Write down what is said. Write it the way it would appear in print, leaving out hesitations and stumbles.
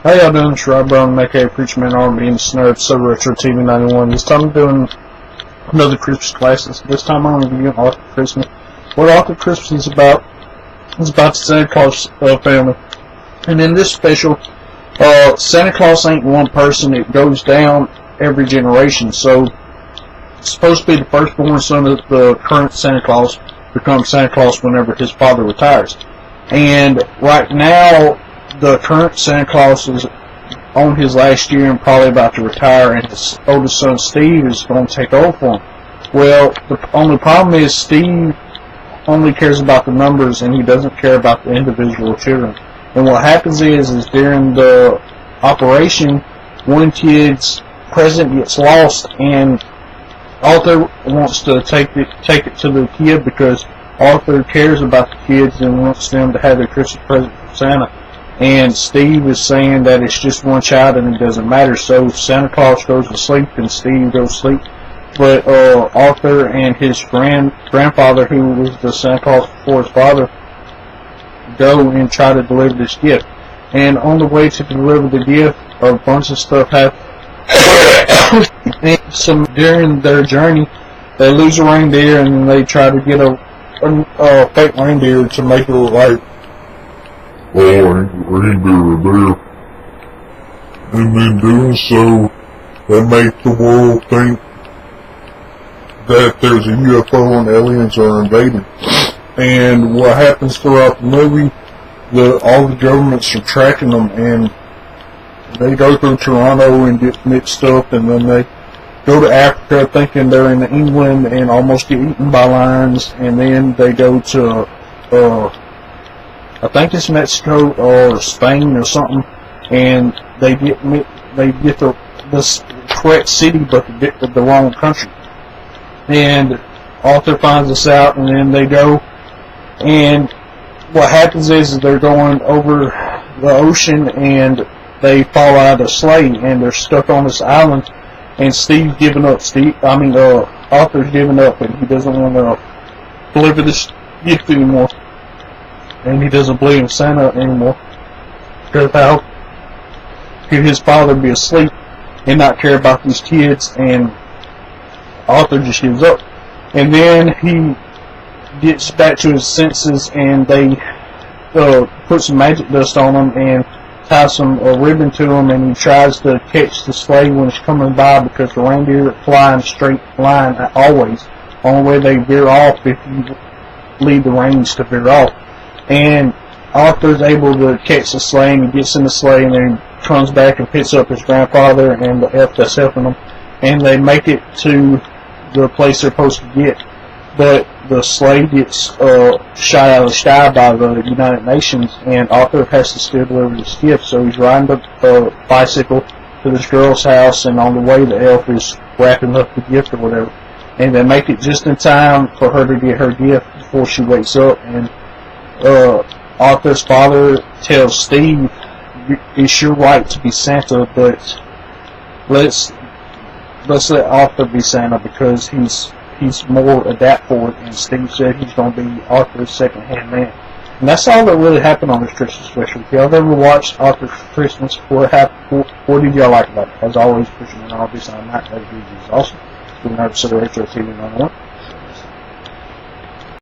How y'all doing? It's Rob Brown, aka Preacher Man R&B and Snare, episode Retro TV 91. This time I'm doing another Christmas classic. This time I'm going to be doing Arthur Christmas. What Arthur Christmas is about the Santa Claus family. And in this special, Santa Claus ain't one person. It goes down every generation. So it's supposed to be the firstborn son of the current Santa Claus becomes Santa Claus whenever his father retires. And right now, the current Santa Claus is on his last year and probably about to retire, and his oldest son Steve is going to take over for him. Well, the only problem is Steve only cares about the numbers and he doesn't care about the individual children. And what happens is during the operation, one kid's present gets lost, and Arthur wants to take it to the kid because Arthur cares about the kids and wants them to have their Christmas present from Santa. And Steve is saying that it's just one child and it doesn't matter. So Santa Claus goes to sleep and Steve goes to sleep. But Arthur and his grandfather, who was the Santa Claus before his father, go and try to deliver this gift. And on the way to deliver the gift, a bunch of stuff happens. And during their journey, they lose a reindeer and they try to get a fake reindeer to make it look like reindeer there. And in doing so, they make the world think that there's a UFO and aliens are invading. And what happens throughout the movie, all the governments are tracking them, and they go through Toronto and get mixed up, and then they go to Africa thinking they're in England and almost get eaten by lions, and then they go to I think it's Mexico or Spain or something, and they get the correct city but the wrong country. And Arthur finds this out, and then they go, and what happens is they're going over the ocean and they fall out of a sleigh and they're stuck on this island, and Steve's giving up. Arthur's giving up, and he doesn't want to deliver this gift anymore. And he doesn't believe in Santa anymore, because how could his father be asleep and not care about these kids? And Arthur just gives up. And then he gets back to his senses, and they put some magic dust on him and tie some ribbon to him, and he tries to catch the sleigh when it's coming by, because the reindeer fly in a straight line always. Only way they veer off if you leave the reins to veer off. And Arthur's able to catch the sleigh, and he gets in the sleigh, and then comes back and picks up his grandfather and the elf that's helping them, and they make it to the place they're supposed to get. But the sleigh gets shot out of the sky by the United Nations, and Arthur has to still deliver this gift. So he's riding the bicycle to this girl's house, and on the way the elf is wrapping up the gift or whatever. And they make it just in time for her to get her gift before she wakes up. And Arthur's father tells Steve, "It's your right to be Santa, but let's let Arthur be Santa because he's more adapt for it." And Steve said he's going to be Arthur's second-hand man. And that's all that really happened on this Christmas special. If y'all ever watched Arthur's Christmas, what did y'all like about it? As always, pushing an obvious, I'm not that good. It's awesome. It's been an episode of Retro TV 91.